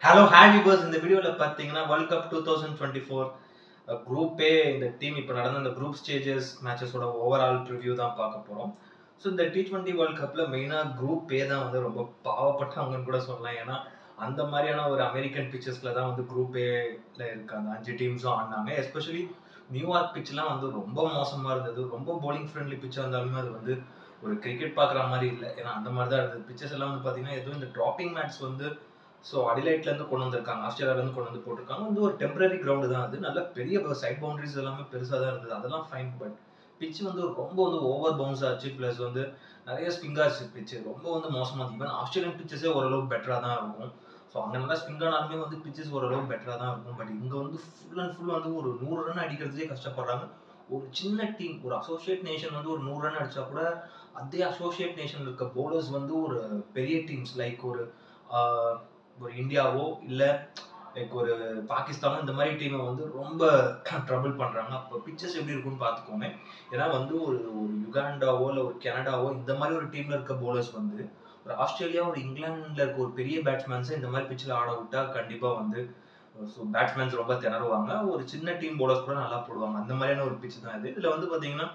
Hello viewers, இந்த வீடியோவில் பார்த்தீங்கன்னா வேர்ல்ட் கப் 2024 குரூப் ஏ இந்த டீம் இப்போ நடந்த இந்த குரூப் ஸ்டேஜஸ் மேட்சஸோட ஓவரால் ரிவ்யூ தான் பார்க்க போகிறோம். ஸோ இந்த T20 வேர்ல்ட் கப்பில் மெயினாக குரூப் ஏ தான் வந்து ரொம்ப பாவப்பட்டவங்கன்னு கூட சொல்லலாம். ஏன்னா அந்த மாதிரியான ஒரு அமெரிக்கன் பிச்சர்ஸில் தான் வந்து குரூப் ஏல இருக்காங்க 5 டீம்ஸும் ஆடினாங்க. எஸ்பெஷலி நியூயார்க் பிச்லாம் வந்து ரொம்ப மோசமாக இருந்தது. ரொம்ப போலிங் ஃப்ரெண்ட்லி பிச்சாக இருந்தாலுமே அது வந்து ஒரு கிரிக்கெட் பார்க்குற மாதிரி இல்லை. ஏன்னா அந்த மாதிரி தான் இருந்தது. பிச்சர்ஸ் எல்லாம் வந்து பார்த்தீங்கன்னா எதுவும் இந்த ட்ராப்பிங் மேட்ச் வந்து ஸோ அடிலைட்லேருந்து கொண்டு வந்திருக்காங்க, ஆஸ்திரேலியாவிலேருந்து கொண்டு வந்து போட்டிருக்காங்க. வந்து ஒரு டெம்பரரி கிரவுண்டு தான் அது. நல்ல பெரிய சைட் பவுண்டரிஸ் எல்லாமே பெருசாக தான் இருந்தது. அதெல்லாம் ஃபைன். பட் பிச் வந்து ரொம்ப வந்து ஓவர் பவுன்ஸ் ஆச்சு. ப்ளஸ் வந்து நிறைய ஸ்விங் ஆச்சு. பிச்சு ரொம்ப வந்து மோசமாக. ஈவன் ஆஸ்திரேலியன் பிச்சஸே ஓரளவு பெட்டராக தான் இருக்கும். ஸோ அங்கே நல்லா ஸ்விங் ஆனாலுமே வந்து பிச்சஸ் ஓரளவு பெட்டராக தான் இருக்கும். பட் இங்கே வந்து ஃபுல் அண்ட் ஃபுல் வந்து ஒரு 100 ரன் அடிக்கிறதுக்கே கஷ்டப்படுறாங்க. ஒரு சின்ன டீம், ஒரு அசோசியேட் நேஷன் வந்து ஒரு 100 ரன் அடிச்சா கூட அதே அசோசியேட் நேஷன் இருக்க போலர்ஸ் வந்து ஒரு பெரிய டீம்ஸ் லைக் ஒரு இந்தியாவோ இல்லை லைக் ஒரு பாகிஸ்தானோ இந்த மாதிரி டீமை வந்து ரொம்ப ட்ரபிள் பண்ணுறாங்க. அப்போ பிச்சர்ஸ் எப்படி இருக்குன்னு பார்த்துக்கோங்க. ஏன்னா வந்து ஒரு யுகாண்டாவோ இல்லை ஒரு கனடாவோ இந்த மாதிரி ஒரு டீமில் இருக்க போலர்ஸ் வந்து ஒரு ஆஸ்திரேலியா ஒரு இங்கிலாண்டில் இருக்க ஒரு பெரிய பேட்ஸ்மேன்ஸை இந்த மாதிரி பிச்சில் ஆட விட்டா கண்டிப்பாக வந்து ஸோ பேட்ஸ்மேன்ஸ் ரொம்ப திணறுவாங்க. ஒரு சின்ன டீம் போலர்ஸ் கூட நல்லா போடுவாங்க. அந்த மாதிரியான ஒரு பிச் தான் இது. இதில் வந்து பார்த்தீங்கன்னா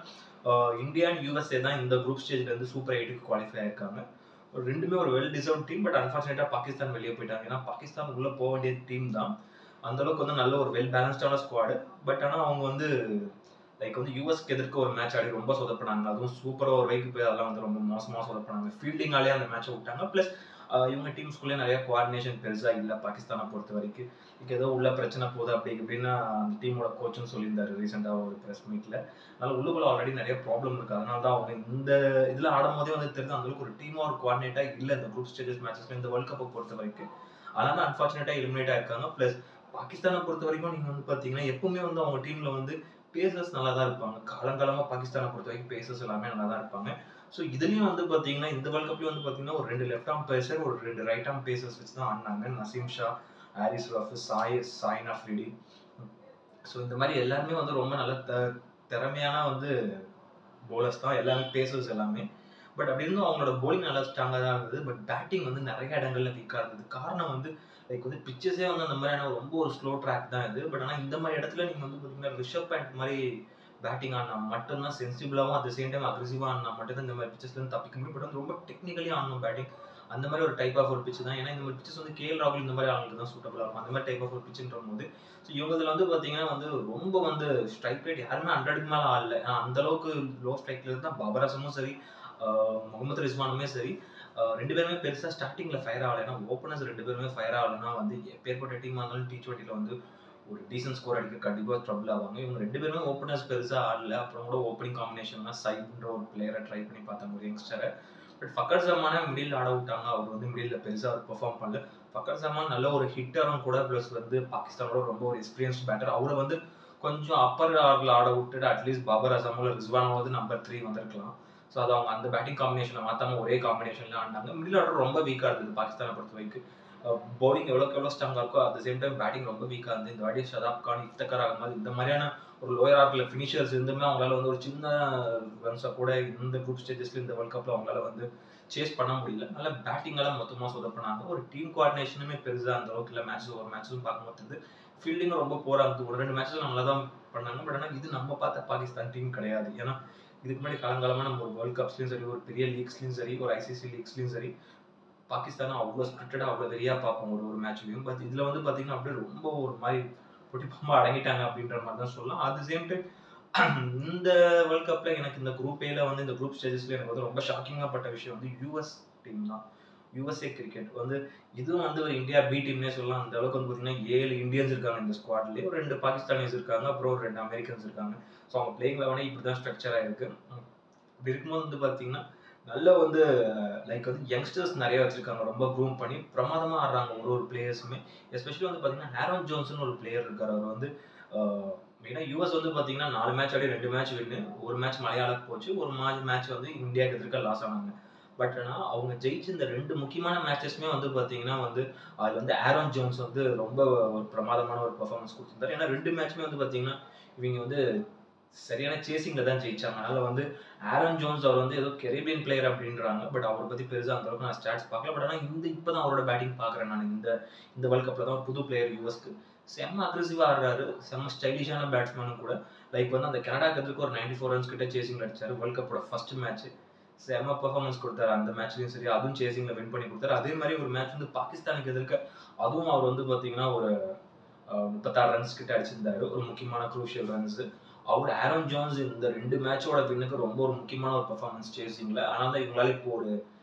இந்தியா அண்ட் யூஎஸ்ஏ தான் இந்த குரூப் ஸ்டேஜ்ல இருந்து சூப்பர் 8க்கு குவாலிஃபை ஆயிருக்காங்க. ரெண்டுமே ஒரு வெல் டிசர்வ் டீம். பட் அன்ஃபார்ச்சுனேட்டா பாகிஸ்தான் வெளியே போயிட்டாங்க. ஏன்னா பாகிஸ்தான் உள்ள போக வேண்டிய டீம் தான். அந்த அளவுக்கு வந்து நல்ல ஒரு வெல் பேலன்ஸ்டான ஸ்குவாடு. பட் ஆனால் அவங்க வந்து லைக் வந்து யூஎஸ்க்கு எதிர்க்க ஒரு மேட்ச் ஆடி ரொம்ப சொதப்பினாங்க. அதுவும் சூப்பர் ஓவர் வைக்கு போய் அதெல்லாம் வந்து ரொம்ப மோசமாக சொதப்பினாங்க. ஃபீல்டிங்காலே அந்த மேட்சை விட்டாங்க. ப்ளஸ் இவங்க டீம்ஸ்குள்ளே நிறைய கோஆர்டினேஷன் பெருசாக இல்லை பாகிஸ்தானை பொறுத்த வரைக்கும். இதுக்கு ஏதோ உள்ள பிரச்சனை போகுது அப்படி இப்படின்னா அந்த டீமோட கோச்சும் சொல்லியிருந்தாரு ரீசெண்டாக ஒரு ப்ரெஸ் மீட்டில். அதனால உள்ளுக்குள்ள ஆல்ரெடி நிறைய ப்ராப்ளம் இருக்குது. அதனால தான் அவங்க இந்த இதில் ஆடும் போதே வந்து தெரிஞ்சு அந்தளவுக்கு ஒரு டீமாக ஒரு கோஆர்டினேட்டாக இல்லை இந்த குரூப் ஸ்டேஜஸ் மேட்சஸ்ல இந்த வேர்ல்ட் கப்பை பொறுத்த வரைக்கும். அதனால தான் அன்ஃபார்ச்சுனேட்டாக எலிமினேட் ஆயிருக்காங்க. ப்ளஸ் பாகிஸ்தானை பொறுத்த வரைக்கும் நீங்கள் வந்து பார்த்தீங்கன்னா எப்பவுமே வந்து அவங்க டீமில் வந்து பேசர்ஸ் நல்லா தான் இருப்பாங்க. காலங்காலமாக பாகிஸ்தானை பொறுத்த வரைக்கும் பேசர்ஸ் எல்லாமே நல்லா தான் இருப்பாங்க. ஸோ இதுலேயும் வந்து பார்த்தீங்கன்னா இந்த வேர்ல்ட் கப்லேயும் வந்து பார்த்தீங்கன்னா ஒரு 2 லெஃப்ட் ஆர்ம் பேசர், ஒரு 2 ரைட் ஆர்ம் பேசர்ஸ் வச்சு தான் ஆடினாங்க. நசீம் ஷா, ஹாரிஸ் ரஃப், சாய்னா ஃப்ரிடி. ஸோ இந்த மாதிரி எல்லாருமே வந்து ரொம்ப நல்ல திறமையான வந்து போலர்ஸ் தான். எல்லாமே பேசர்ஸ் எல்லாமே. பட் அப்படி இருந்தும் அவங்களோட போலிங் நல்லா ஸ்ட்ராங்காக தான் இருந்தது. பட் பேட்டிங் வந்து நிறைய இடங்கள்ல வீக்காக இருந்தது. காரணம் வந்து லைக் வந்து பிச்சஸே வந்து அந்த மாதிரியான ரொம்ப ஒரு ஸ்லோ ட்ராக் தான் இது. பட் ஆனால் இந்த மாதிரி இடத்துல நீங்கள் வந்து பார்த்தீங்கன்னா ரிஷப் பேண்ட் மாதிரி பேட்டிங் ஆடினா மட்டும்தான் சென்சிபிளாகவும் அட் த சேம் டைம் அக்ரெசிவாக ஆடினா மட்டும்தான் இந்த மாதிரி பிச்சஸ்லேருந்து தப்பிக்க முடியும். பட் வந்து ரொம்ப டெக்னிக்கலி ஆடணும் பேட்டிங். அந்த மாதிரி ஒரு டைப் ஆஃப் ஒரு பிச்சு தான். ஏன்னா இந்த மாதிரி பிச்சஸ் வந்து KL ராகுல் இந்த மாதிரி ஆளுங்களுக்கு தான் சூட்டபிளாக இருக்கும். அந்த மாதிரி டைப் ஆஃப் ஒரு பிச்சுன்ற போது ஸோ இவங்க இதில் வந்து பார்த்தீங்கன்னா வந்து ரொம்ப வந்து ஸ்ட்ரைக் ரேட் யாருமே 100க்கு மேலே ஆடல. அந்த அளவுக்கு லோ ஸ்ட்ரைக்ல இருந்தால் பாபர் அசமும் சரி, முகமது ரிஸ்வானுமே சரி, 2 பேருமே பெருசாக ஸ்டார்டிங்கில் ஃபயர் ஆகலை. ஏன்னா ஓப்பனர்ஸ் 2 பேருமே ஃபயர் ஆகலைன்னா வந்து எப்பேற்பட்ட டீமாக இருந்தாலும் T20ல வந்து ஒரு டீசன்ட் ஸ்கோர் அடிக்க கண்டிப்பாக ட்ரபிள் ஆவாங்க. இவங்க 2 பேருமே ஓப்பனர்ஸ் பெருசாக ஆடல. அப்புறம் கூட ஓப்பனிங் காம்பினேஷன்லாம் சைப்ன்ற ஒரு பிளேயரை ட்ரை பண்ணி பார்த்தாங்க, ஒரு யங்ஸ்டரை. பட் ஃபக்கர் ஜமானை மிடில் ஆட விட்டாங்க. அவர் வந்து மிடில் பெருசாக அவர் பெர்ஃபார்ம் பண்ணல. ஃபக்கர் ஜமான் நல்ல ஒரு ஹிட்டரும் கூட. ப்ளஸ் வந்து பாகிஸ்தானோட ரொம்ப ஒரு எக்ஸ்பீரியன்ஸ்ட் பேட்டர். அவரை வந்து கொஞ்சம் அப்பர் ஆர்ல ஆட விட்டுட்டு அட்லீஸ்ட் பாபர் அசமோ இல்லை ரிஸ்வானாவது நம்பர் 3 வந்திருக்கலாம். ஸோ அது அவங்க அந்த பேட்டிங் காம்பினேஷனை மாற்றாம ஒரே காம்பினேஷன்ல ஆடினாங்க. மிடில் ஆர்டர் ரொம்ப வீக்காக இருந்தது பாகிஸ்தானை பொறுத்த வரைக்கும். பவுலிங் எவ்வளோ ஸ்ட்ராங்காக இருக்கோ at the same time batting ரொம்ப வீக்காக இருந்தது. இந்த வாட்டி ஷதாப் கான், இஃப்தகர் அகமது இந்த மாதிரியான ஒரு லோயர் ஆர்க்கில் ஃபினிஷர்ஸ் இருந்துமே அவங்களால வந்து ஒரு சின்ன ரன்ஸை கூட இந்த குரூப் ஸ்டேஜஸ்ல இந்த வேர்ல்ட் கப்பில் அவங்களால வந்து சேஸ் பண்ண முடியல. அதனால பேட்டிங்கெல்லாம் மொத்தமாக சொதப்பினாங்க. ஒரு டீம் கோஆர்டினேஷனுமே பெருசாக அந்த அளவுக்கு இல்லை. மேட்ச் ஒரு மேட்சும் பார்க்கும்போது ஃபீல்டிங்கும் ரொம்ப போராக இருந்தது. ஒரு 2 மேட்ச்சில் நல்லா தான் பண்ணாங்க. பட் ஆனால் இது நம்ம பார்த்த பாகிஸ்தான் டீம் கிடையாது. ஏன்னா இதுக்கு முன்னாடி காலங்காலமாக நம்ம ஒரு வேர்ல்ட் கப்ஸ்லையும் சரி, ஒரு பெரிய லீக்ஸ்லையும் சரி, ஒரு ICC லீக்ஸ்லையும் சரி பாகிஸ்தானை அவ்வளோ ஸ்பிரிட்டடாக அவ்வளோ வெறியாக பார்ப்போம் ஒரு மேட்ச்லையும். பட் இதில் வந்து பார்த்தீங்கன்னா அப்படியே ரொம்ப ஒரு மாதிரி பொட்டிப்பாக அடங்கிட்டாங்க அப்படின்ற மாதிரி தான் சொல்லலாம். அட் த சேம் டைம் இந்த வேர்ல்ட் கப்பில் எனக்கு இந்த குரூப் ஏல வந்து இந்த குரூப் ஸ்டேஜஸ்ல எனக்கு வந்து ரொம்ப ஷாக்கிங்காக பட்ட விஷயம் வந்து US டீம் தான். USA கிரிக்கெட் வந்து இதுவும் வந்து ஒரு இந்தியா பி டீம்னே சொல்லலாம். அந்த அளவுக்கு வந்து பார்த்தீங்கன்னா 7 இந்தியன்ஸ் இருக்காங்க இந்த ஸ்குவாட்லேயே. ஒரு 2 பாகிஸ்தானிஸ் இருக்காங்க, அப்புறம் ஒரு 2 அமெரிக்கன்ஸ் இருக்காங்க. ஸோ அவங்க பிளேயிங் லெவனே இப்படி தான் ஸ்ட்ரக்சர் ஆயிருக்கு. இப்படி இருக்கும்போது வந்து பார்த்தீங்கன்னா நல்ல வந்து லைக் வந்து யங்ஸ்டர்ஸ் நிறைய வச்சிருக்காங்க. ரொம்ப க்ரூம் பண்ணி பிரமாதமாக ஆடுறாங்க ஒரு பிளேயர்ஸுமே. எஸ்பெஷலி வந்து பார்த்தீங்கன்னா ஆரோன் ஜோன்ஸ்னு ஒரு பிளேயர் இருக்கார். அவர் வந்து மெயினாக US வந்து பார்த்தீங்கன்னா 4 மேட்ச் ஆடி 2 மேட்ச் வின்னு, ஒரு மேட்ச் மலையாளம் போச்சு, ஒரு மேட்ச் வந்து இந்தியாவுக்கு எதிர்க்க லாஸ் ஆனாங்க. பட் ஆனால் அவங்க ஜெயிச்சு இந்த 2 முக்கியமான மேட்சஸ்மே வந்து பார்த்தீங்கன்னா வந்து அது வந்து ஆரோன் ஜோன்ஸ் வந்து ரொம்ப ஒரு பிரமாதமான ஒரு பெர்ஃபார்மன்ஸ் கொடுத்துருந்தாரு. ஏன்னா 2 மேட்ச்மே வந்து பார்த்தீங்கன்னா இவங்க வந்து சரியான சேசிங்ல தான் ஜெயிச்சாங்க. அதனால வந்து ஆரன் ஜோன்ஸ் அவர் வந்து ஏதோ கெரிபியன் பிளேயர் அப்படின்றாங்க. பட் அவரை பத்தி பெருசா அந்த அளவுக்கு நான் ஸ்டாட்ஸ் பார்க்கல. பட் ஆனா இப்பதான் அவரோட பேட்டிங் பார்க்குறேன் நான். இந்த வேர்ல்ட் கப்ல தான் ஒரு புது பிளேயர் யுஎஸ்க்கு. செம்ம அக்ரெசிவா ஆடுறாரு. செம்ம ஸ்டைலிஷான பேட்ஸ்மேனும் கூட. லைக் வந்து அந்த கனடாக்கு எதிர்க்க ஒரு 94 ரன்ஸ் கிட்ட சேசிங்ல அடிச்சாரு. வேர்ல்ட் கப்போட ஃபர்ஸ்ட் மேட்ச். செம்ம பெர்ஃபார்மன்ஸ் கொடுத்தாரு அந்த மேட்ச்லயும் சரி. அதுவும் சேசிங்ல வின் பண்ணி கொடுத்தாரு. அதே மாதிரி ஒரு மேட்ச் வந்து பாகிஸ்தானுக்கு எதிர்க்க அதுவும் அவர் வந்து பாத்தீங்கன்னா ஒரு 36 ரன்ஸ் கிட்ட அடிச்சிருந்தாரு. ஒரு முக்கியமான குரூஷியல் ரன்ஸ். அவர் ஆரன் ஜோன்ஸ் இந்த 2 மேட்சோட வின்னுக்கு ரொம்ப ஒரு முக்கியமான ஒரு பெர்ஃபார்மன்ஸ் சேசிங்ல. அதனால தான் இவங்களால இப்போ ஒரு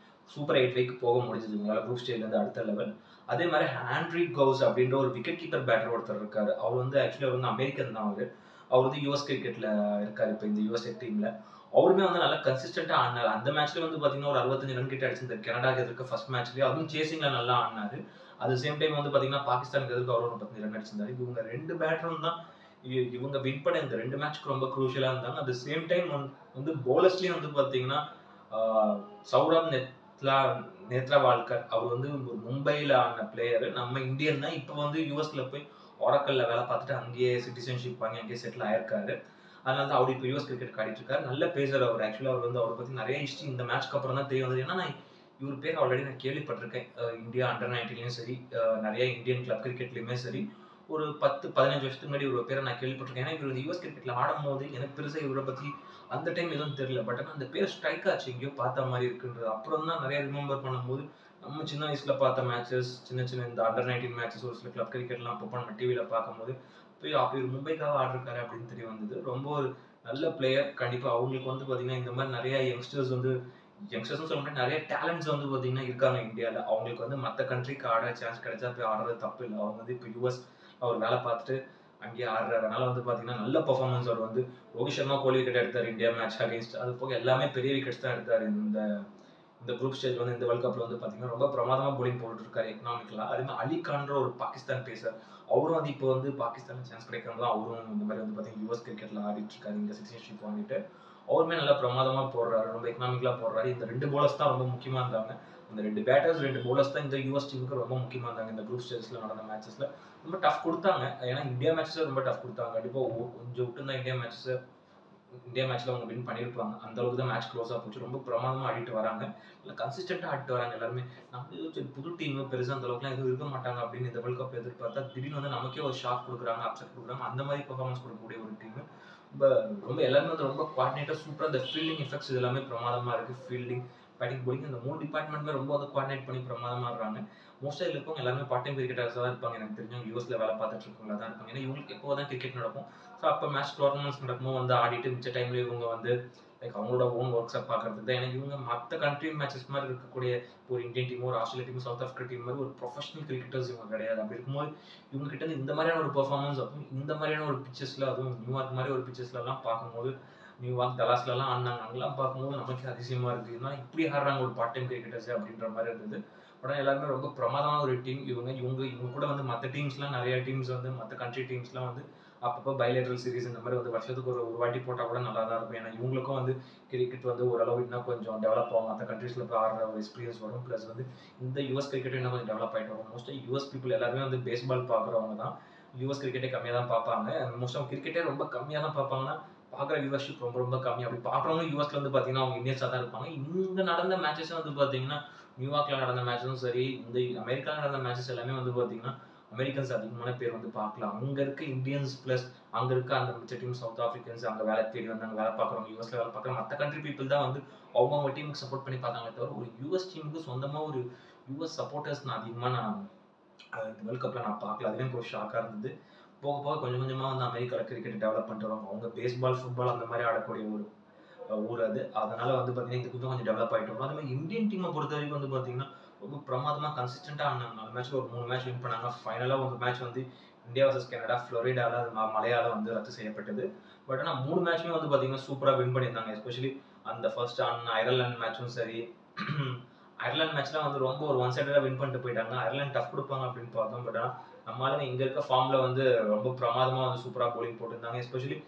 சூப்பர் 8 வைக்கு போக முடிஞ்சது இவங்களால குரூப் ஸ்டேஜ்ல இருந்து அடுத்த லெவல். அதே மாதிரி ஹாண்ட்ரிக் கவுஸ் அப்படின்ற ஒரு விக்கெட் கீப்பர் பேட்டர் ஒருத்தர் இருக்காரு. அவர் வந்து ஆக்சுவலி அவர் வந்து அமெரிக்கன் தான் அவரு. அவர் வந்து யூஎஸ் கிரிக்கெட்ல இருக்காரு இப்போ இந்த யூஎஸ்ஏ டீம்ல. அவருமே வந்து நல்லா கன்சிஸ்டன்டா ஆடினாரு. அந்த மேட்ச்ல வந்து பாத்தீங்கன்னா ஒரு 65 ரன் கிட்ட அடிச்சிருந்தாரு கனடாக்கு எதிர்க்க ஃபர்ஸ்ட் மேட்ச்லயே. அதுவும் சேசிங்ல நல்லா ஆடினாரு. அது சேம் டைம் வந்து பாத்தீங்கன்னா பாகிஸ்தானுக்கு எதிர்க்க அவர் 35 ரன் அடிச்சிருந்தாரு. இவங்க 2 பேட்டரும் தான் இவங்க வின் பண்ண இந்த 2 மேட்ச்க்கு ரொம்ப குரூஷியலா இருந்தாங்க. அட் தி சேம் டைம் வந்து பவுலர்ஸ்லயும் வந்து பாத்தீங்கன்னா சௌரவ் நேத்ராவால்கர் அவர் வந்து ஒரு மும்பைல ஆடின பிளேயர். நம்ம இந்தியன் தான். இப்போ வந்து யூஎஸ்ல போய் ஒராக்கல்ல வேலை பார்த்துட்டு அங்கேயே சிட்டிசன்ஷிப் வாங்கி அங்கேயே செட்டில் ஆயிருக்காரு. அதனால தான் அவர் இப்போ யூஎஸ் கிரிக்கெட் ஆடிட்டு இருக்காரு. நல்ல பேசர் அவர். ஆக்சுவலா அவர் வந்து அவரை பத்தி நிறைய ஹிஸ்டரி இந்த மேட்ச்க்கு அப்புறம் தான் தெரிய வந்தது. ஏன்னா நான் இவர் பேர் ஆல்ரெடி நான் கேள்விப்பட்டிருக்கேன். இந்தியா அண்டர் 19லயும் சரி, நிறைய இந்தியன் கிளப் கிரிக்கெட்லயுமே சரி, ஒரு 10-15 வருஷத்துக்கு முன்னாடி இவரோட பேரை நான் கேள்விப்பட்டிருக்கேன். ஏன்னா இவர் யூஎஸ் கிரிக்கெட்ல ஆடும்போது எனக்கு பெருசா இவரை பத்தி அந்த டைம் எதுவும் தெரியல. பட் ஆனால் அந்த பேர் ஸ்ட்ரைக் ஆச்சு, எங்கேயோ பார்த்த மாதிரி இருக்குன்றது. அப்புறம் தான் நிறைய ரிமெம்பர் பண்ணும்போது நம்ம சின்ன வயசுல பார்த்த மேட்சஸ், சின்ன சின்ன இந்த அண்டர் 19 மேட்சஸ், ஒரு சில கிளப் கிரிக்கெட்லாம் அப்பப்போ நம்ம டிவியில பார்க்கும்போது அப்போ இவர் மும்பைக்காக ஆடிருக்காரு அப்படின்னு தெரிய வந்தது. ரொம்ப ஒரு நல்ல பிளேயர். கண்டிப்பா அவங்களுக்கு வந்து பாத்தீங்கன்னா இந்த மாதிரி நிறைய யங்ஸ்டர்ஸ் வந்து யங்ஸ்டர்ஸ் சொல்ல முடியாது, நிறைய டேலண்ட்ஸ் வந்து பாத்தீங்கன்னா இருக்காங்க இந்தியாவில். அவங்களுக்கு வந்து மற்ற கண்ட்ரிக்கு ஆட சான்ஸ் கிடைச்சா போய் ஆடுறது தப்பு இல்லை. அவங்க வந்து இப்போ யூஎஸ் அவர் வேலை பார்த்துட்டு அங்கேயே ஆடுறாரு. அதனால வந்து பாத்தீங்கன்னா நல்ல பெர்ஃபார்மன்ஸ் அவர் வந்து ரோஹித் சர்மா கோலி விக்கெட் எடுத்தார் இந்தியா மேட்ச் அகைன்ஸ்ட். அது போக எல்லாமே பெரிய விக்கெட்ஸ் தான் எடுத்தார். இந்த குரூப் ஸ்டேஜ் வந்து இந்த வேர்ல்ட் கப்ல வந்து பாத்தீங்கன்னா ரொம்ப பிரமாதமா போலிங் போட்டு இருக்காரு எக்கனாமிக்கலா. அதே மாதிரி அலி கான்ற ஒரு பாகிஸ்தான் பேசர், அவரும் வந்து இப்போ வந்து பாகிஸ்தான் சான்ஸ் கிடைக்காம தான் அவரும் இந்த மாதிரி வந்து பாத்தீங்கன்னா யூஎஸ் கிரிக்கெட்ல ஆடிட்டு இருக்காரு. இங்க சிட்டிசன்ஷிப் வாங்கிட்டு அவருமே நல்லா பிரமாதமா போடுறாரு. ரொம்ப எக்கனாமிக்கலா போடுறாரு. இந்த 2 பவுலர்ஸ் தான் ரொம்ப முக்கியமா இருந்தாங்க. இந்த 2 பேட்டர்ஸ் 2 பவுலர்ஸ் தான் இந்த யூஎஸ் டீமுக்கு ரொம்ப முக்கியமா இருந்தாங்க. இந்த குரூப் ஸ்டேஜ்ல நடந்த மேட்சஸ்ல ரொம்ப டஃப் கொடுத்தாங்க. ஏன்னா இந்தியா மேட்சஸ் ரொம்ப டஃப் கொடுத்தாங்க. கண்டிப்பா கொஞ்சம் விட்டு தான் இந்தியா மேட்ச்ல அவங்க வின் பண்ணியிருப்பாங்க. அந்த அளவுக்கு தான் மேட்ச் க்ளோஸா போச்சு. ரொம்ப பிரமாதமா ஆடிட்டு வராங்க. நல்லா கன்சிஸ்டன்டா ஆடிட்டு வராங்க எல்லாருமே. நம்ம சரி புது டீம் பெருசா அந்த அளவுக்குலாம் எதுவும் இருக்க மாட்டாங்க அப்படின்னு இந்த வேர்ல்ட் கப் எதிர்பார்த்தா திடீர்னு வந்து நமக்கே ஒரு ஷாக் கொடுக்குறாங்க, அப்செட் கொடுக்குறாங்க. அந்த மாதிரி பெர்ஃபார்மன்ஸ் கொடுக்கக்கூடிய ஒரு டீம். ரொம்ப ரொம்ப எல்லாருமே வந்து ரொம்ப கோஆர்டினேட்டா சூப்பரா இந்த ஃபீல்டிங் எஃபெக்ட்ஸ் இது எல்லாமே பிரமாதமா இருக்கு. ஃபீல்டிங், பேட்டிங், பவுலிங் இந்த 3 டிபார்ட்மெண்ட்மே ரொம்ப வந்து கோஆர்டினேட் பண்ணி பிரமாதமா ஆடுறாங்க. மோஸ்டா இதுல இருக்கவங்க எல்லாருமே பார்ட் டைம் கிரிக்கெட்டர்ஸா தான் இருப்பாங்க. எனக்கு தெரிஞ்சவங்க யூஎஸ்ல வேலை பார்த்துட்டு இருக்கவங்களா தான் இருப்பாங்க. ஏன்னா இவங்களுக்கு எப்போதான் கிரிக்கெட் நடக்கும். ஸோ அப்போ மேட்ச் டோர்னமெண்ட்ஸ் நடக்கும்போது வந்து ஆடிட்டு மிச்ச டைம்ல இவங்க வந்து லைக் அவங்களோட ஓன் ஒர்க்ஸை பார்க்கறதுக்கு தான். ஏன்னா இவங்க மற்ற கண்ட்ரி மேட்சஸ் மாதிரி இருக்கக்கூடிய ஒரு இந்தியன் டீமோ, ஒரு Australia demo, south Africa team மாதிரி ஒரு ப்ரொஃபஷனல் கிரிக்கெட்டர்ஸ் இவங்க கிடையாது. அப்படி இருக்கும்போது இவங்க கிட்ட இருந்து இந்த மாதிரியான ஒரு பெர்ஃபார்மன்ஸ், அதுவும் இந்த மாதிரியான ஒரு பிச்சஸ்ல, அதுவும் நியூயார்க் மாதிரி ஒரு பிச்சஸ்லாம் பார்க்கும்போது, நியூயார்க் டலாஸ்லாம் ஆடினாங்க. அங்கெல்லாம் பார்க்கும்போது நமக்கு அதிசயமா இருக்கு. ஏன்னா இப்படி ஆடுறாங்க ஒரு பார்ட் டைம் கிரிக்கெட்டர்ஸ் அப்படின்ற மாதிரி இருந்தது. பட் எல்லாருமே ரொம்ப பிரமாதமான ஒரு டீம். இவங்க கூட வந்து மற்ற டீம்ஸ்லாம் நிறைய டீம்ஸ் வந்து மற்ற கண்ட்ரி டீம்ஸ்லாம் வந்து அப்பப்போ பைலேட்ரல் சீரிஸ் இந்த மாதிரி வந்து வருஷத்துக்கு ஒரு வாட்டி போட்டால் கூட நல்லா தான் இருக்கும். ஏன்னா இவங்களுக்கும் வந்து கிரிக்கெட் வந்து ஓரளவு இன்னும் கொஞ்சம் டெவலப் ஆகும். மற்ற கண்ட்ரீஸ்ல போய் ஆடுற ஒரு எக்ஸ்பீரியன்ஸ் வரும். ப்ளஸ் வந்து இந்த யூஎஸ் கிரிக்கெட் இன்னும் கொஞ்சம் டெவலப் ஆகிட்டு வரும். மோஸ்ட்டாக யூஎஸ் பீப்புள் எல்லாருமே வந்து பேஸ்பால் பார்க்குறவங்க தான். யூஎஸ் கிரிக்கெட்டே கம்மியாக தான் பார்ப்பாங்க. மோஸ்ட்டாக கிரிக்கெட்டே ரொம்ப கம்மியாக தான் பார்ப்பாங்கன்னா பார்க்குற வியூவர்ஷிப் ரொம்ப ரொம்ப கம்மி. அப்படி பார்க்குறவங்க யூஎஸ்ல வந்து பார்த்தீங்கன்னா அவங்க இந்தியன்ஸாக தான் இருப்பாங்க. இங்கே நடந்த மேட்சஸ் வந்து பார்த்தீங்கன்னா நியூயார்க்ல நடந்த மேட்சும் சரி, இந்த அமெரிக்காவில் நடந்த மேட்சஸ் எல்லாமே வந்து பார்த்தீங்கன்னா அமெரிக்கன்ஸ் அதிகமான பேர் வந்து பார்க்கலாம். அங்கே இருக்க இந்தியன்ஸ் ப்ளஸ் அங்கே இருக்க அந்த மிச்ச டீம் சவுத் ஆஃப்ரிக்கன்ஸ் அங்கே வேலை தேடி வந்து அங்கே வேலை பார்க்குறவங்க, யூஎஸ்ல வேலை பார்க்குற மற்ற கண்ட்ரி பீப்புள் தான் வந்து அவங்கவுங்க டீமுக்கு சப்போர்ட் பண்ணி பார்த்தாங்களே தவிர ஒரு யூஎஸ் டீமுக்கு சொந்தமாக ஒரு யூஎஸ் சப்போர்ட்டர்ஸ் நான் அதிகமாக இந்த வேர்ல்ட் கப்பில் நான் பார்க்கல. அதுவே எனக்கு ஒரு ஷாக்காக இருந்தது. போக போக கொஞ்சம் கொஞ்சமாக வந்து அமெரிக்காவில் கிரிக்கெட் டெவலப் பண்ணிட்டு வருவாங்க. அவங்க பேஸ்பால், ஃபுட்பால் அந்த மாதிரி ஆடக்கூடிய ஒரு ஊர் அது. அதனால வந்து பார்த்தீங்கன்னா இது கொஞ்சம் டெவலப் ஆகிட்டு வரும். அதே மாதிரி இந்தியன் டீமை பொறுத்த வரைக்கும் வந்து பார்த்தீங்கன்னா ரொம்ப பிரமாதமாக கன்சிஸ்டண்டாக ஆனாங்க. 4 மேட்ச்ல ஒரு 3 மேட்ச் வின் பண்ணாங்க. ஃபைனலாக ஒரு மேட்ச் வந்து இந்தியா வர்சஸ் கனடா ஃப்ளோரிடாவில் அது மழையால வந்து ரத்து செய்யப்பட்டது. பட் ஆனால் 3 மேட்சுமே வந்து பார்த்தீங்கன்னா சூப்பராக வின் பண்ணியிருந்தாங்க. எஸ்பெஷலி அந்த ஃபர்ஸ்ட் அயர்லாந்து மேட்சும் சரி, அயர்லாந்து மேட்ச்லாம் வந்து ரொம்ப ஒரு ஒன் சைடடாக வின் பண்ணிட்டு போயிட்டாங்க. அயர்லாந்து டஃப் கொடுப்பாங்க அப்படின்னு பார்த்தோம். பட் ஆனால் நம்ம ஆளுங்க இங்கே இருக்க ஃபார்மில் வந்து ரொம்ப பிரமாதமாக வந்து சூப்பராக போலிங் போட்டிருந்தாங்க. எஸ்பெஷலி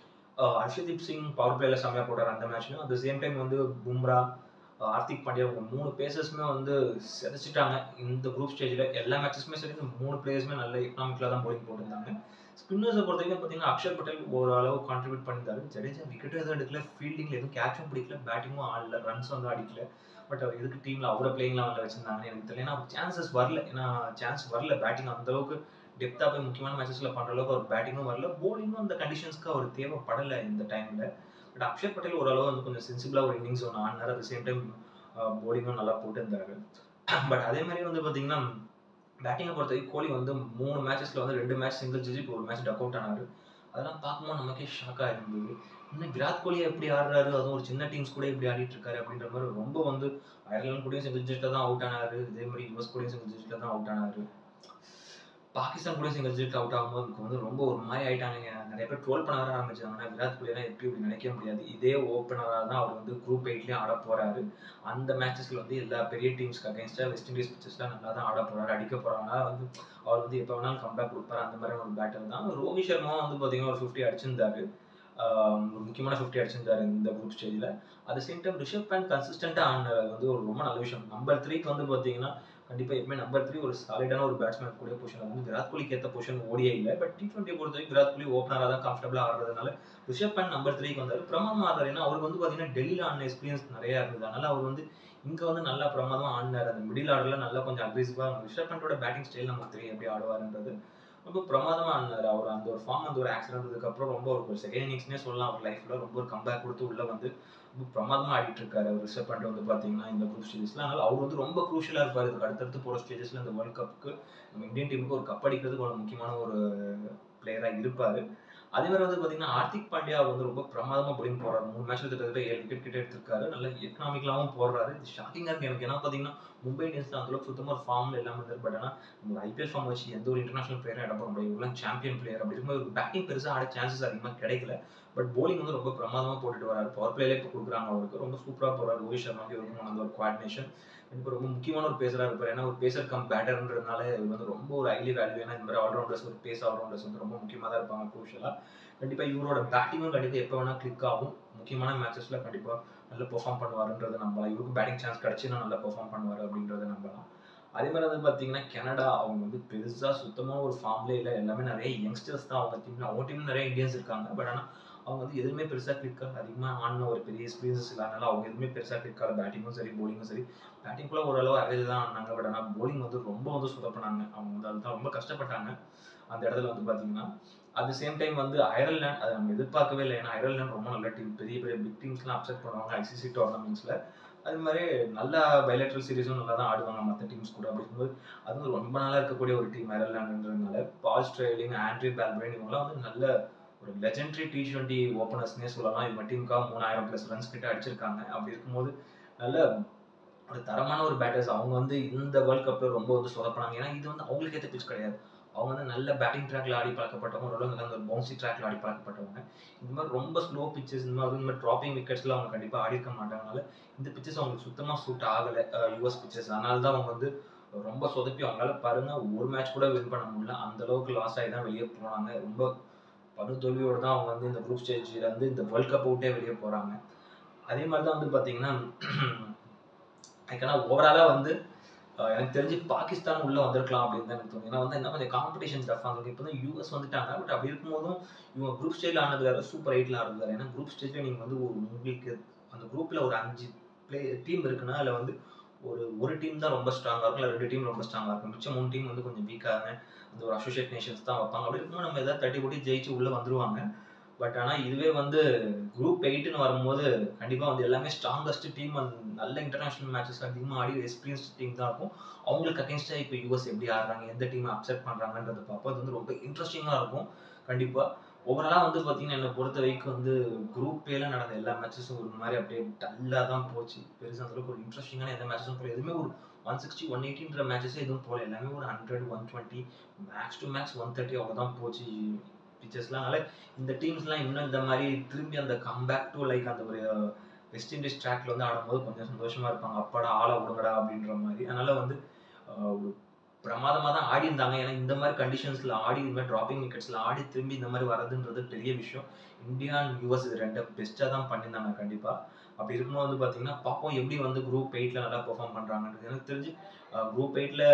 ஹர்ஷதீப் சிங் பவர் பிளேல செம்மையாக போட்டார் அந்த மேட்ச்லையும். அட் த சேம் டைம் வந்து பும்ரா, ஹார்திக் பாண்டியா அவங்க 3 பேசர்ஸுமே வந்து செதைச்சிட்டாங்க இந்த குரூப் ஸ்டேஜில். எல்லா மேட்சஸுமே சரி, இந்த 3 பிளேயர்ஸுமே நல்ல எக்கனாமிக்கலாக தான் பவுலிங் போட்டிருந்தாங்க. ஸ்பின்னர்ஸை பொறுத்த வரைக்கும் பார்த்தீங்கன்னா அக்ஷர் பட்டேல் ஓரளவு கான்ட்ரிபியூட் பண்ணியிருந்தாரு. ஜடேஜா விக்கெட்டும் எதுவும் எடுக்கல, ஃபீல்டிங்கில் எதுவும் கேட்சும் பிடிக்கல, பேட்டிங்கும் ஆடல, ரன்ஸ் வந்து அடிக்கல. பட் அவர் எதுக்கு டீமில் அவரை பிளேயிங்லாம் வந்து வச்சிருந்தாங்கன்னு எனக்கு தெரியல. ஏன்னா சான்சஸ் வரல. சான்ஸ் வரல. பேட்டிங் அந்தளவுக்கு டெப்த்தாக போய் முக்கியமான மேட்சஸில் பண்ணுற அளவுக்கு அவர் பேட்டிங்கும் வரல, போலிங்கும் அந்த கண்டிஷன்ஸ்க்கு அவர் தேவைப்படலை இந்த டைமில். பட் அக்ஷர் பட்டேல் ஓரளவு வந்து கொஞ்சம் சென்சிபிளாக ஒரு இன்னிங்ஸ் ஒன்று ஆடினார். அட் சேம் டைம் போலிங்கும் நல்லா போட்டுருந்தாரு. பட் அதே மாதிரி வந்து பார்த்தீங்கன்னா பேட்டிங்கை பொறுத்த வரைக்கும் கோலி வந்து 3 மேட்சஸில் வந்து 2 மேட்ச் சிங்கிள் டிஜிட், ஒரு மேட்ச் டக் அவுட் ஆனார். அதெல்லாம் பார்க்கும்போது நமக்கே ஷாக்காக இருந்தது. இன்னும் விராட் கோலி எப்படி ஆடுறாரு, அதுவும் ஒரு சின்ன டீம்ஸ் கூட எப்படி ஆடிட்டு இருக்காரு அப்படின்ற மாதிரி ரொம்ப வந்து அயர்லாந்து கூடயும் சிங்கிள் டிஜிட்டில் தான் அவுட் ஆனார். இதே மாதிரி யூஎஸ் கூடயும் சிங்கிள் டிஜிட்டில் தான் அவுட் ஆனார். பாகிஸ்தான் கூட சிங்கிள் டிஜிட் அவுட் ஆகும்போது எனக்கு வந்து ரொம்ப ஒரு மாதிரி ஆயிட்டாங்க. நிறைய பேர் ட்ரோல் பண்ண வர ஆரம்பிச்சாங்கன்னா விராட் கோலியெல்லாம் எப்படி இப்படி நினைக்க முடியாது. இதே ஓப்பனராக தான் அவர் வந்து குரூப் 8லேயும் ஆட போறாரு. அந்த மேட்சஸ்ல வந்து எல்லா பெரிய டீம்ஸ்க்கு அகைன்ஸ்டா வெஸ்ட் இண்டீஸ் பிச்சஸ்லாம் நல்லா தான் ஆட போறாரு, அடிக்க போறாங்க. வந்து அவர் வந்து எப்போ வேணாலும் கம்பேக் கொடுப்பாரு. அந்த மாதிரி ஒரு பேட்டர் தான். ரோஹித் சர்மா வந்து பார்த்தீங்கன்னா ஒரு 50 அடிச்சிருந்தாரு. ஒரு முக்கியமான 50 அடிச்சிருந்தாரு இந்த குரூப் ஸ்டேஜில். At same time Rishabh Pant கன்சிஸ்டண்டாக ஆடினார். அது வந்து ஒரு ரொம்ப நல்ல விஷயம். நம்பர் 3க்கு வந்து பார்த்தீங்கன்னா கண்டிப்பாக எப்பவுமே நம்பர் 3 ஒரு சாலிடான ஒரு பேட்ஸ்மேன் கூடிய பொசிஷன். வந்து விராட் கோலிக்கு ஏற்ற பொசிஷன் ஓடியே இல்லை. பட் T20 பொறுத்த வரைக்கும் விராட் கோலி ஓப்பனராக தான் கம்ஃபர்டபுளாக ஆடுறதுனால ரிஷப் பேண்ட் நம்பர் 3க்கு வந்தார். பிரமாதமாக ஆடுறாரு. ஏன்னா அவருக்கு வந்து பார்த்தீங்கன்னா டெல்லியில் ஆடின எக்ஸ்பீரியன்ஸ் நிறையா இருந்தது. அதனால அவர் வந்து இங்கே வந்து நல்லா பிரமாதமாக ஆடினார். அந்த மிடில் ஆர்டரில் நல்லா கொஞ்சம் அக்ரெசிவாக ரிஷப் பேண்டோட பேட்டிங் ஸ்டைல் நமக்கு தெரியும் எப்படி ஆடுவாருன்றது. ரொம்ப பிரமாதமாக ஆடினார். அவர் அந்த ஒரு ஃபார்ம், அந்த ஒரு ஆக்சிடென்ட் அப்புறம் ரொம்ப ஒரு செகண்ட் இன்னிங்ஸ்னே சொல்லலாம். அவர் லைஃப்பில் ரொம்ப ஒரு கம்பேக் கொடுத்து உள்ளே வந்து ரொம்ப பிரமாதமாக ஆடிட்டு இருக்காரு அவர் ரிஷப் பேண்ட் வந்து பார்த்தீங்கன்னா இந்த குரூப் ஸ்டேஜஸ்ல. அதனால அவர் வந்து ரொம்ப குரூஷியலாக இருப்பார். இதுக்கு அடுத்தடுத்து போகிற ஸ்டேஜஸ்ல இந்த வேர்ல்ட் கப்புக்கு நம்ம இந்தியன் டீமுக்கு ஒரு கப் அடிக்கிறதுக்கு ஒரு முக்கியமான ஒரு பிளேயராக இருப்பார். அதே மாதிரி வந்து பார்த்தீங்கன்னா ஹார்திக் பாண்டியா வந்து ரொம்ப பிரமாதமாக போலிங் போடுறாரு. 3 மேட்ச்ல கிட்டத்தட்ட 7 விக்கெட் கிட்ட எடுத்திருக்காரு. நல்ல எக்கனாமிக்கலாகவும் போடுறாரு. இது ஷாக்கிங்காக இருக்கு எனக்கு. ஏன்னா பார்த்தீங்கன்னா மும்பை இந்தியன்ஸ்ல அந்தளவுக்கு சுத்தமாக ஒரு ஃபார்ம்ல இல்லாமல் இருந்தார். பட் ஆனால் நம்ம ஐபிஎல் ஃபார்ம் வச்சு எந்த ஒரு இன்டர்நேஷனல் பிளேயரும் இடம் போட முடியாது. இவங்களாம் சாம்பியன் பிளேயர். அப்படி இருக்கும்போது ஒரு பேட்டிங் பெருசாக ஆட சான்சஸ் அதிகமாக கிடைக்கல. பட் போலிங் வந்து ரொம்ப பிரமாதமாக போட்டுட்டு வராரு. பவர் பிளேலே இப்போ கொடுக்குறாங்க அவருக்கு. ரொம்ப சூப்பராக போறாரு. ரோஹித் சர்மாவுக்கு இவருக்கும் அந்த ஒரு கோஆர்டினேஷன் இப்போ ரொம்ப முக்கியமான ஒரு பேசராக இருப்பார். ஏன்னா ஒரு பேசர் கம் பேட்டர்ன்றதுனால இவர் வந்து ரொம்ப ஒரு ஹைலி வேல்யூ. ஏன்னா இந்த மாதிரி ஆல்ரவுண்டர்ஸ், ஒரு பேஸ் ஆல்ரவுண்டர்ஸ் வந்து ரொம்ப முக்கியமாக தான் இருப்பாங்க குரூஷியலாக. கண்டிப்பாக இவரோட பேட்டிங்கும் கண்டிப்பாக எப்போ வேணால் கிளிக் ஆகும். முக்கியமான மேட்சஸில் கண்டிப்பாக நல்லா பெர்ஃபார்ம் பண்ணுவாருன்றதை நம்பலாம். இவருக்கு பேட்டிங் சான்ஸ் கிடச்சின்னா நல்லா பெர்ஃபார்ம் பண்ணுவார் அப்படின்றத நம்பலாம். அதே மாதிரி வந்து பார்த்தீங்கன்னா கனடா அவங்க வந்து பெருசாக சுத்தமாக ஒரு ஃபார்ம்லே இல்லை. எல்லாமே நிறைய யங்ஸ்டர்ஸ் தான் அவங்க டீமில். அவங்க டீமில் நிறைய இந்தியன்ஸ் இருக்காங்க. பட் ஆனால் அவங்க வந்து எதுவுமே பெருசாக கிளிக் ஆகல. அதிகமாக ஆடின ஒரு பெரிய எக்ஸ்பீரியன்ஸ் இல்லாதனால அவங்க எதுவுமே பெருசாக கிளிக் ஆகல. பேட்டிங்கும் சரி, போலிங்கும் சரி. பேட்டிங் கூட ஓரளவு அவரேஜ் தான் ஆடினாங்க. பட் ஆனால் போலிங் வந்து ரொம்ப வந்து சொதப்பினாங்க. அவங்க வந்து அதுதான் ரொம்ப கஷ்டப்பட்டாங்க அந்த இடத்துல வந்து பார்த்தீங்கன்னா. அட் சேம் டைம் வந்து அயர்லாந்து அதை நம்ம எதிர்பார்க்கவே இல்லை. ஏன்னா அயர்லாந்து ரொம்ப நல்ல டீம். பெரிய பெரிய பிக் டீம்ஸ்லாம் அப்செட் பண்ணுவாங்க ஐசிசி டோர்னமெண்ட்ஸில். அது மாதிரி நல்லா பைலேட்ரல் சீரிஸும் நல்லா தான் ஆடுவாங்க மற்ற டீம்ஸ் கூட. அப்படிங்கும்போது அது வந்து ரொம்ப நாளாக இருக்கக்கூடிய ஒரு டீம் அயர்லாண்டுன்றதுனால. பால் ஸ்ட்ரைலிங், ஆண்ட்ரி பேல்பிரைன் இவங்கெல்லாம் வந்து நல்ல ஒரு லெஜெண்டரி T20 ஓப்பனர்ஸ்னே சொல்லலாம். இவங்க டீமுக்காக 3000+ ரன்ஸ் கிட்ட அடிச்சிருக்காங்க. அப்படி இருக்கும்போது நல்ல ஒரு தரமான ஒரு பேட்டர்ஸ். அவங்க வந்து இந்த வேர்ல்ட் கப்பில் ரொம்ப வந்து சொதப்பினாங்க. ஏன்னா இது வந்து அவங்களுக்கு ஏற்ற பிச் கிடையாது. அவங்க வந்து நல்ல பேட்டிங் ட்ராக்ல ஆடி பழக்கப்பட்டவங்க, ஓரளவு நல்ல அந்த பவுன்சி ட்ராக்ல ஆடி பழக்கப்பட்டவங்க. இந்த மாதிரி ரொம்ப ஸ்லோ பிச்சஸ், இந்த மாதிரி ட்ராப்பிங் விக்கெட்ஸ்லாம் அவங்க கண்டிப்பாக ஆடி இருக்க மாட்டாங்கனால இந்த பிச்சஸ் அவங்களுக்கு சுத்தமாக சூட் ஆகலை. US pitches. அதனால தான் அவங்க வந்து ரொம்ப சொதப்பி அவங்களால பாருங்க ஒரு மேட்ச் கூட வின் பண்ண முடியல. அந்த அளவுக்கு லாஸ் ஆகி தான் வெளியே போனாங்க. ரொம்ப படுதோல்வியோடு தான் அவங்க வந்து இந்த குரூப் ஸ்டேஜ்ல இருந்து இந்த வேர்ல்ட் கப் விட்டே வெளியே போகிறாங்க. அதே மாதிரி தான் வந்து பார்த்தீங்கன்னா ஓவராலாக வந்து எனக்கு தெரிஞ்சு பாகிஸ்தான் உள்ள வந்திருக்கலாம் அப்படின்னு தான் எனக்கு தோணும். ஏன்னா வந்து என்ன கொஞ்சம் காம்படிஷன் டஃப்பாக இருக்கு. இப்போ தான் யூஎஸ் வந்துட்டாங்க. பட் அப்படி இருக்கும்போதும் இவங்க குரூப் ஸ்டேஜில் ஆனது வேறு, சூப்பர் 8ல் ஆனது வேறு. ஏன்னா குரூப் ஸ்டேஜில் நீங்கள் வந்து உங்களுக்கு அந்த குரூப்பில் ஒரு 5 டீம் இருக்குன்னா அதில் வந்து ஒரு டீம் தான் ரொம்ப ஸ்ட்ராங்காக இருக்கும், இல்லை 2 டீம் ரொம்ப ஸ்ட்ராங்காக இருக்கும். மிச்சம் 3 டீம் வந்து கொஞ்சம் வீக்காக அந்த ஒரு அசோசியேட் நேஷன்ஸ் தான் வைப்பாங்க. அப்படி இருக்கும்போது நம்ம எதாவது தட்டி போட்டி ஜெயிச்சு உள்ளே வந்துருவாங்க. பட் ஆனால் இதுவே வந்து குரூப் 8ன்னு வரும்போது கண்டிப்பாக வந்து எல்லாமே ஸ்ட்ராங்கஸ்ட் டீம், நல்ல இன்டர்நேஷனல் மேட்சஸ் அதிகமாக ஆடி எக்ஸ்பீரியன்ஸ்ட் டீம் தான் இருக்கும். அவங்களுக்கு அகேன்ஸ்டாக இப்போ யூஎஸ் எப்படி ஆடுறாங்க, எந்த டீமை அப்செட் பண்ணுறாங்கன்றதை பார்ப்போம். அது வந்து ரொம்ப இன்ட்ரெஸ்டிங்காக இருக்கும் கண்டிப்பாக. ஓவராலாக வந்து பார்த்தீங்கன்னா என்னை பொறுத்த வரைக்கும் வந்து குரூப் ஏல நடந்த எல்லா மேட்சஸும் ஒரு மாதிரி அப்படியே டல்லாக தான் போச்சு. பெருசாக அந்தளவுக்கு ஒரு இன்ட்ரெஸ்டிங்கான எந்த மேட்சஸும் போல. எதுவுமே ஒரு 160, 180ன்ற மேட்சஸே எதுவும் போல. எல்லாமே ஒரு 100, 120, மேக்ஸ் டு மேக்ஸ் 130 அவ்வளோதான் போச்சு பிச்சஸ்லாம். அதனால இந்த டீம்ஸ்லாம் இன்னும் இந்த மாதிரி திரும்பி அந்த கம்பேக் டு லைக் அந்த ஒரு வெஸ்ட் இண்டீஸ் ட்ராக்ல வந்து ஆடும்போது கொஞ்சம் சந்தோஷமா இருப்பாங்க. அப்பாடா ஆள விடுங்கடா அப்படின்ற மாதிரி. அதனால வந்து ஒரு பிரமாதமாக தான் ஆடி இருந்தாங்க. ஏன்னா இந்த மாதிரி கண்டிஷன்ஸில் ஆடி, இந்த மாதிரி ட்ராப்பிங் விக்கெட்ஸில் ஆடி திரும்பி இந்த மாதிரி வரதுன்றது பெரிய விஷயம். இந்தியா அண்ட் யூஎஸ் இது ரெண்டு பெஸ்ட்டாக தான் பண்ணியிருந்தாங்க கண்டிப்பாக. அப்படி இருக்கும்போது வந்து பார்த்தீங்கன்னா பார்ப்போம் எப்படி வந்து குரூப் 8ல் நல்லா பெர்ஃபார்ம் பண்ணுறாங்கன்றது. எனக்கு தெரிஞ்சு குரூப் 8ல்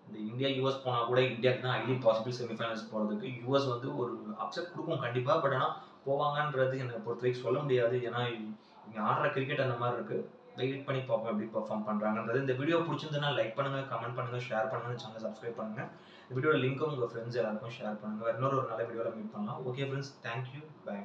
இந்த இந்தியா யூஎஸ் போனால் கூட இந்தியாவுக்கு தான் ஹைலி பாசிபிள் செமிஃபைனல்ஸ் போகிறதுக்கு. யூஎஸ் வந்து ஒரு அப்செட் கொடுக்கும் கண்டிப்பாக. பட் ஆனால் போவாங்கன்றது என்னை பொறுத்த வரைக்கும் சொல்ல முடியாது. ஏன்னா இங்கே ஆடுற கிரிக்கெட் அந்த மாதிரி இருக்குது. வெயிட் பண்ணி பார்ப்போம் எப்படி பெர்ஃபார்ம் பண்ணுறாங்கன்றது. இந்த வீடியோ பிடிச்சிருந்ததுன்னா லைக் பண்ணுங்கள், கமெண்ட் பண்ணுங்கள், ஷேர் பண்ணுங்கள், சேனல் சப்ஸ்கிரைப் பண்ணுங்கள். இந்த வீடியோட லிங்க்கும் உங்கள் ஃப்ரெண்ட்ஸ் எல்லாருக்கும் ஷேர் பண்ணுங்கள். இன்னொரு நல்ல வீடியோவில் மீட் பண்ணலாம். Okay friends, thank you, by.